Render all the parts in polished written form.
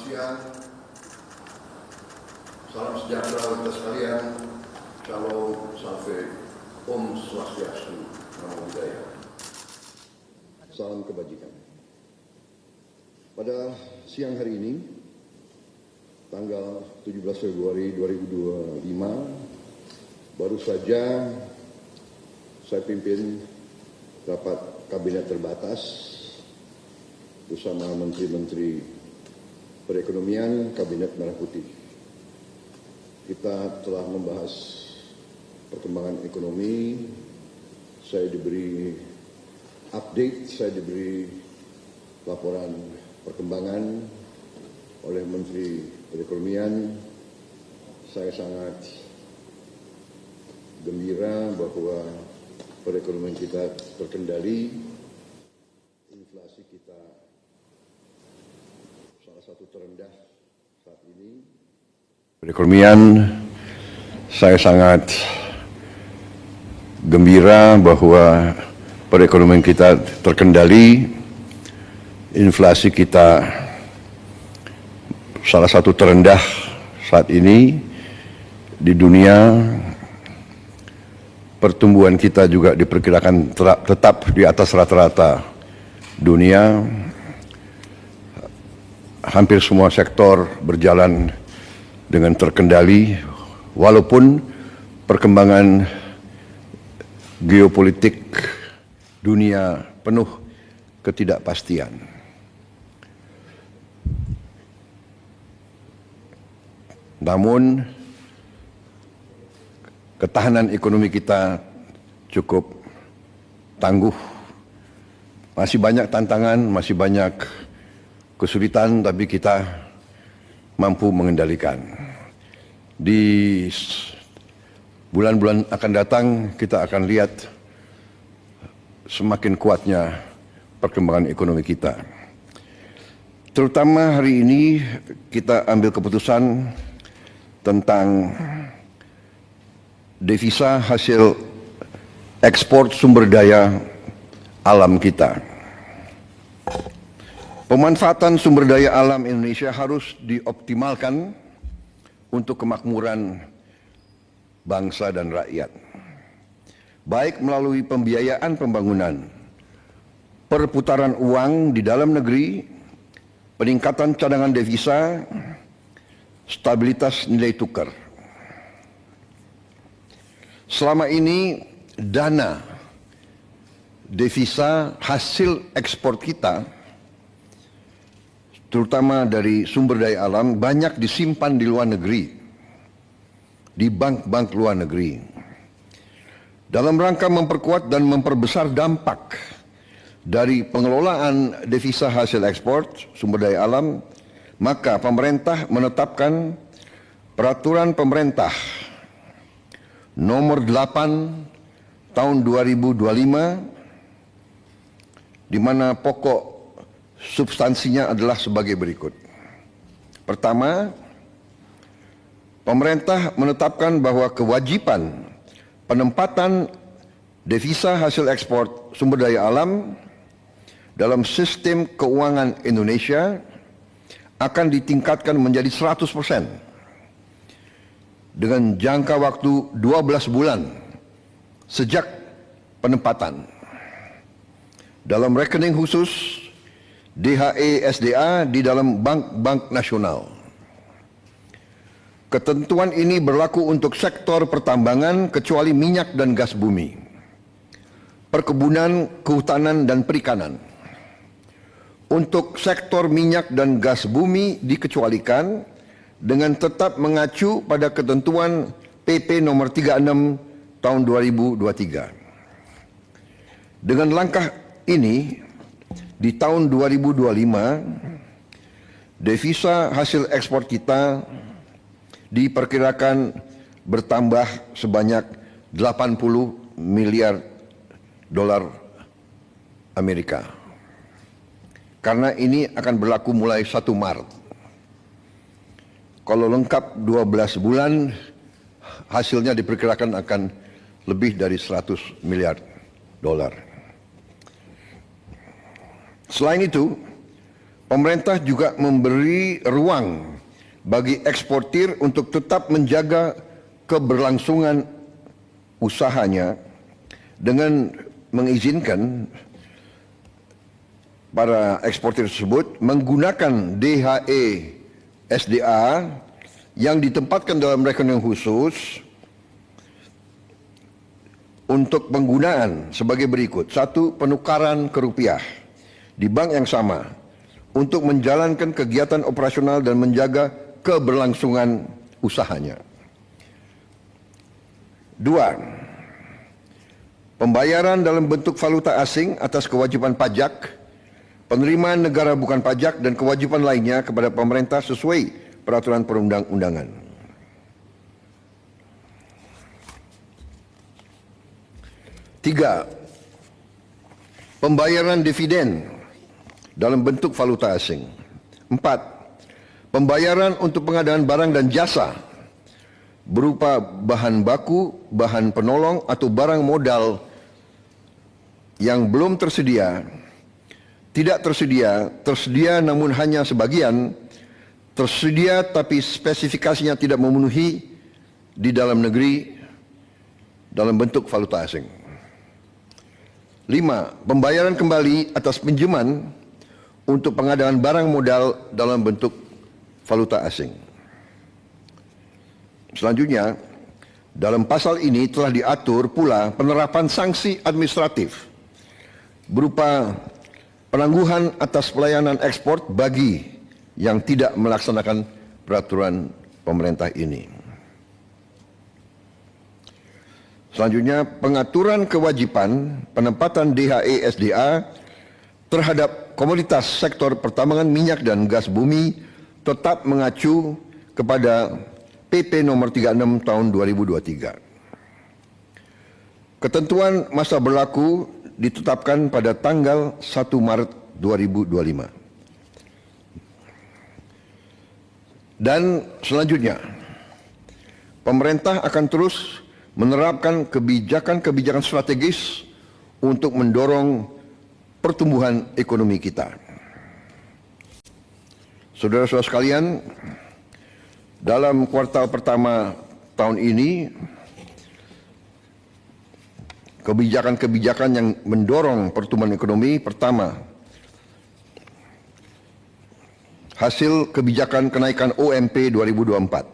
siang, salam sejahtera kita sekalian, Shalom, Salve, Om Swastiastu, Namo Buddhaya. Salam kebajikan. Pada siang hari ini, tanggal 17 Februari 2025, baru saja saya pimpin rapat kabinet terbatas bersama Menteri-Menteri Perekonomian Kabinet Merah Putih. Kita telah membahas perkembangan ekonomi, saya diberi update, saya diberi laporan perkembangan oleh Menteri Perekonomian. Saya sangat gembira bahwa perekonomian kita terkendali, inflasi kita salah satu terendah saat ini. Perekonomian, saya sangat gembira bahwa perekonomian kita terkendali, inflasi kita salah satu terendah saat ini di dunia. Pertumbuhan kita juga diperkirakan tetap di atas rata-rata dunia. Hampir semua sektor berjalan dengan terkendali, walaupun perkembangan geopolitik dunia penuh ketidakpastian. Namun, ketahanan ekonomi kita cukup tangguh. Masih banyak tantangan, masih banyak kesulitan, tapi kita mampu mengendalikan. Di bulan-bulan akan datang kita akan lihat semakin kuatnya perkembangan ekonomi kita. Terutama hari ini kita ambil keputusan tentang devisa hasil ekspor sumber daya alam kita. Pemanfaatan sumber daya alam Indonesia harus dioptimalkan untuk kemakmuran bangsa dan rakyat, baik melalui pembiayaan pembangunan, perputaran uang di dalam negeri, peningkatan cadangan devisa, stabilitas nilai tukar. Selama ini dana devisa hasil ekspor kita, terutama dari sumber daya alam, banyak disimpan di luar negeri, di bank-bank luar negeri. Dalam rangka memperkuat dan memperbesar dampak dari pengelolaan devisa hasil ekspor sumber daya alam, maka pemerintah menetapkan peraturan pemerintah nomor 8 tahun 2025, di mana pokok substansinya adalah sebagai berikut. Pertama, pemerintah menetapkan bahwa kewajiban penempatan devisa hasil ekspor sumber daya alam dalam sistem keuangan Indonesia akan ditingkatkan menjadi 100% dengan jangka waktu 12 bulan sejak penempatan. Dalam rekening khusus DHE SDA di dalam bank-bank nasional. Ketentuan ini berlaku untuk sektor pertambangan kecuali minyak dan gas bumi, perkebunan, kehutanan, dan perikanan. Untuk sektor minyak dan gas bumi dikecualikan dengan tetap mengacu pada ketentuan PP nomor 36 tahun 2023. Dengan langkah ini, di tahun 2025, devisa hasil ekspor kita diperkirakan bertambah sebanyak 80 miliar dolar Amerika. Karena ini akan berlaku mulai 1 Maret. Kalau lengkap 12 bulan, hasilnya diperkirakan akan lebih dari 100 miliar dolar. Selain itu, Pemerintah juga memberi ruang bagi eksportir untuk tetap menjaga keberlangsungan usahanya dengan mengizinkan para eksportir tersebut menggunakan DHE SDA yang ditempatkan dalam rekening khusus untuk penggunaan sebagai berikut. 1. Penukaran ke rupiah di bank yang sama untuk menjalankan kegiatan operasional dan menjaga keberlangsungan usahanya. 2. Pembayaran dalam bentuk valuta asing atas kewajiban pajak, penerimaan negara bukan pajak dan kewajiban lainnya kepada pemerintah sesuai peraturan perundang-undangan. 3. Pembayaran dividen dalam bentuk valuta asing. 4. Pembayaran untuk pengadaan barang dan jasa berupa bahan baku, bahan penolong atau barang modal yang belum tersedia, tidak tersedia, tersedia namun hanya sebagian, tersedia tapi spesifikasinya tidak memenuhi di dalam negeri dalam bentuk valuta asing. 5. Pembayaran kembali atas pinjaman untuk pengadaan barang modal dalam bentuk valuta asing. Selanjutnya, dalam pasal ini telah diatur pula penerapan sanksi administratif berupa penangguhan atas pelayanan ekspor bagi yang tidak melaksanakan peraturan pemerintah ini. Selanjutnya, pengaturan kewajiban penempatan DHE SDA terhadap komoditas sektor pertambangan minyak dan gas bumi tetap mengacu kepada PP nomor 36 tahun 2023. Ketentuan masa berlaku ditetapkan pada tanggal 1 Maret 2025. Dan selanjutnya, pemerintah akan terus menerapkan kebijakan-kebijakan strategis untuk mendorong pertumbuhan ekonomi kita. Saudara-saudara sekalian, dalam kuartal pertama tahun ini, kebijakan-kebijakan yang mendorong pertumbuhan ekonomi, pertama, hasil kebijakan kenaikan OMP 2024.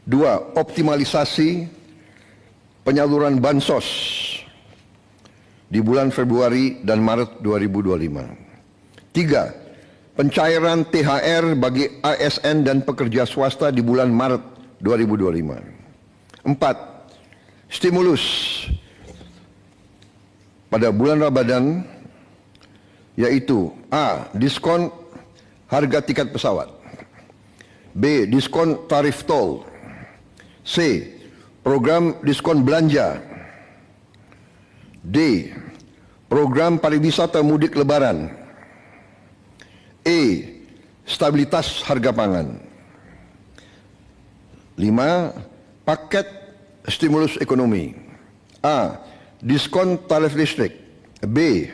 2. Optimalisasi penyaluran bansos di bulan Februari dan Maret 2025. 3. Pencairan THR bagi ASN dan pekerja swasta di bulan Maret 2025. 4. Stimulus pada bulan Ramadan, yaitu A. Diskon harga tiket pesawat, B. Diskon tarif tol, C. Program diskon belanja, D. Program pariwisata mudik lebaran, E. Stabilitas harga pangan. 5. Paket stimulus ekonomi. A. Diskon tarif listrik, B.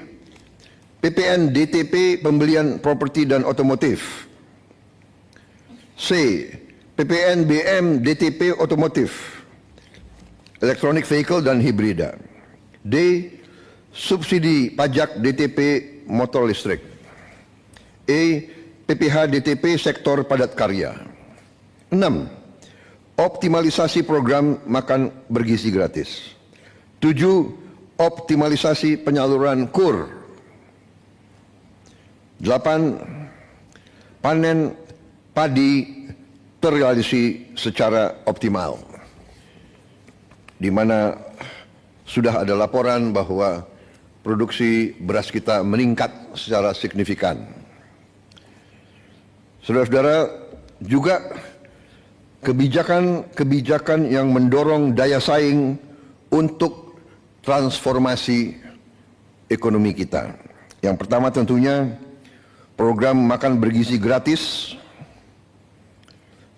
PPN DTP pembelian properti dan otomotif, C. PPN BM DTP otomotif, electronic vehicle dan hibrida, D. Subsidi pajak DTP motor listrik, E. PPH DTP sektor padat karya. 6. Optimalisasi program makan bergizi gratis. 7. Optimalisasi penyaluran KUR. 8. Panen padi terrealisasi secara optimal, di mana sudah ada laporan bahwa produksi beras kita meningkat secara signifikan. Saudara-saudara, juga kebijakan-kebijakan yang mendorong daya saing untuk transformasi ekonomi kita. Yang pertama tentunya program makan bergizi gratis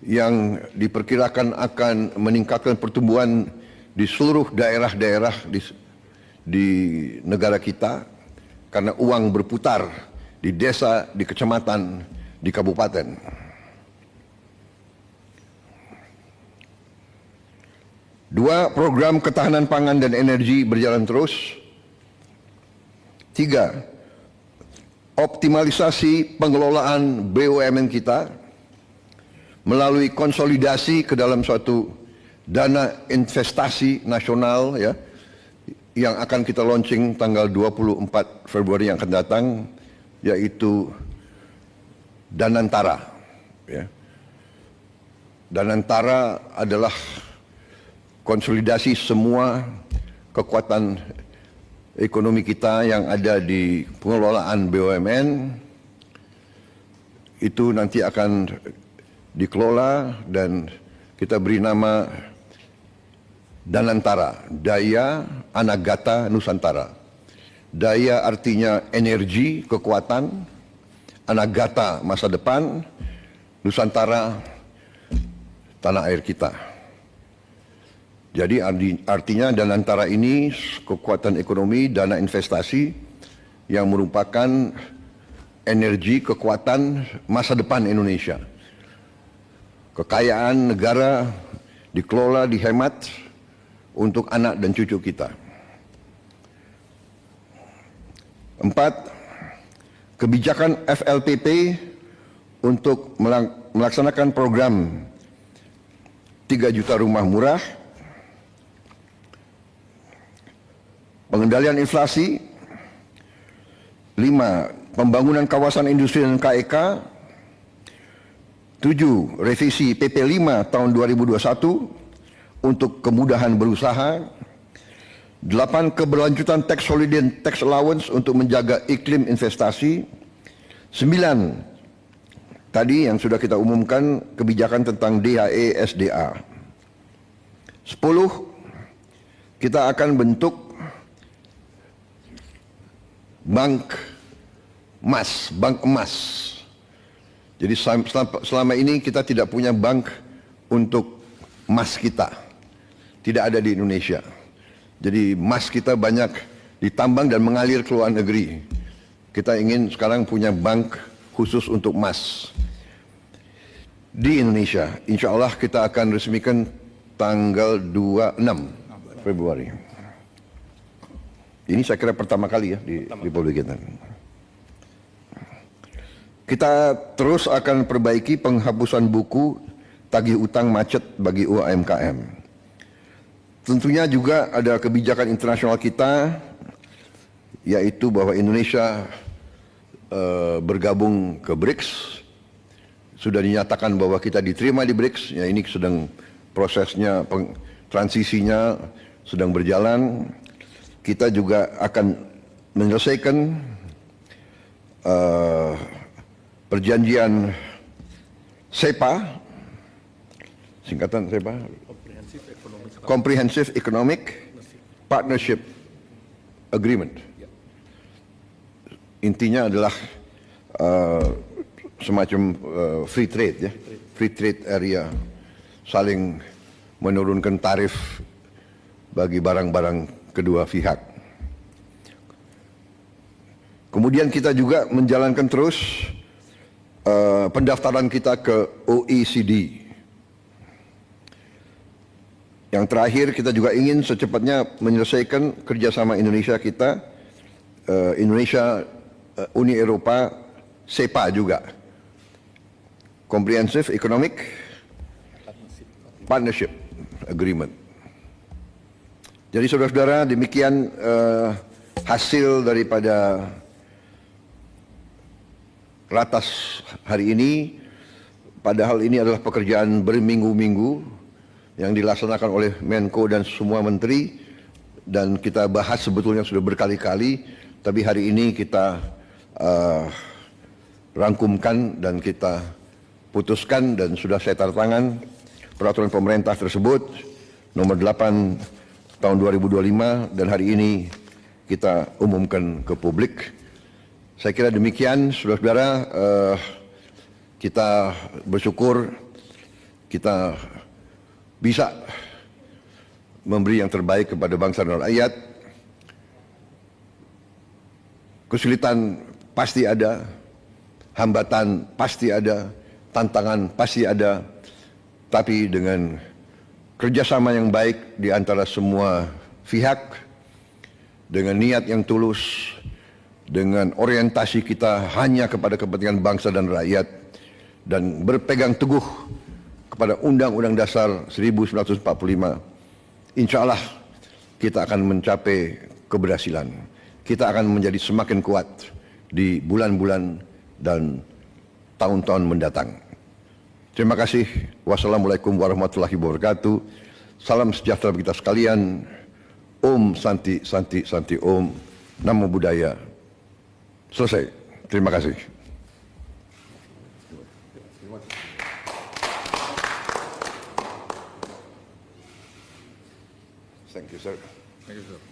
yang diperkirakan akan meningkatkan pertumbuhan di seluruh daerah-daerah di negara kita, karena uang berputar di desa, di kecamatan, di kabupaten. Dua, program ketahanan pangan dan energi berjalan terus. Tiga, optimalisasi pengelolaan BUMN kita melalui konsolidasi ke dalam suatu dana investasi nasional ya, yang akan kita launching tanggal 24 Februari yang akan datang, yaitu Danantara. Ya. Danantara adalah konsolidasi semua kekuatan ekonomi kita yang ada di pengelolaan BUMN. Itu nanti akan dikelola dan kita beri nama Danantara, Daya Anagata Nusantara. Daya artinya energi, kekuatan, Anagata masa depan, Nusantara tanah air kita. Jadi artinya Danantara ini kekuatan ekonomi, dana investasi yang merupakan energi, kekuatan masa depan Indonesia. Kekayaan negara dikelola, dihemat untuk anak dan cucu kita. 4. Kebijakan FLPP untuk melaksanakan program 3 juta rumah murah. Pengendalian inflasi. 5. Pembangunan kawasan industri dan KEK. 7. Revisi PP 5 tahun 2021 untuk kemudahan berusaha. 8. Keberlanjutan tax holiday dan tax allowance untuk menjaga iklim investasi. 9. Tadi yang sudah kita umumkan kebijakan tentang DHE SDA. 10. Kita akan bentuk bank emas. Jadi selama ini kita tidak punya bank untuk emas kita. Tidak ada di Indonesia. Jadi emas kita banyak ditambang dan mengalir ke luar negeri. Kita ingin sekarang punya bank khusus untuk emas di Indonesia. Insya Allah kita akan resmikan tanggal 26 Februari. Ini saya kira pertama kali ya di Republik kita. Kita terus akan perbaiki penghapusan buku tagih utang macet bagi UMKM. Tentunya juga ada kebijakan internasional kita, yaitu bahwa Indonesia bergabung ke BRICS. Sudah dinyatakan bahwa kita diterima di BRICS. Ya, ini sedang prosesnya, transisinya sedang berjalan. Kita juga akan menyelesaikan perjanjian SEPA, singkatan SEPA, Comprehensive Economic Partnership Agreement. Intinya adalah semacam free trade ya, free trade area, saling menurunkan tarif bagi barang-barang kedua pihak. Kemudian kita juga menjalankan terus pendaftaran kita ke OECD. Yang terakhir kita juga ingin secepatnya menyelesaikan kerjasama Indonesia kita, Indonesia, Uni Eropa, SEPA juga, Comprehensive Economic Partnership Agreement. Jadi saudara-saudara, demikian hasil daripada ratas hari ini. Padahal ini adalah pekerjaan berminggu-minggu yang dilaksanakan oleh Menko dan semua menteri, dan kita bahas sebetulnya sudah berkali-kali, tapi hari ini kita rangkumkan dan kita putuskan, dan sudah saya tanda tangan peraturan pemerintah tersebut nomor 8 tahun 2025, dan hari ini kita umumkan ke publik. Saya kira demikian, saudara-saudara. Kita bersyukur kita bisa memberi yang terbaik kepada bangsa dan rakyat. Kesulitan pasti ada, hambatan pasti ada, tantangan pasti ada, tapi dengan kerjasama yang baik di antara semua pihak, dengan niat yang tulus, dengan orientasi kita hanya kepada kepentingan bangsa dan rakyat, dan berpegang teguh kepada Undang-Undang Dasar 1945, insya Allah kita akan mencapai keberhasilan. Kita akan menjadi semakin kuat di bulan-bulan dan tahun-tahun mendatang. Terima kasih. Wassalamualaikum warahmatullahi wabarakatuh. Salam sejahtera bagi kita sekalian. Om Santi Santi Santi Om. Namo Buddhaya. Selesai. Terima kasih. Thank you, sir. Thank you, sir.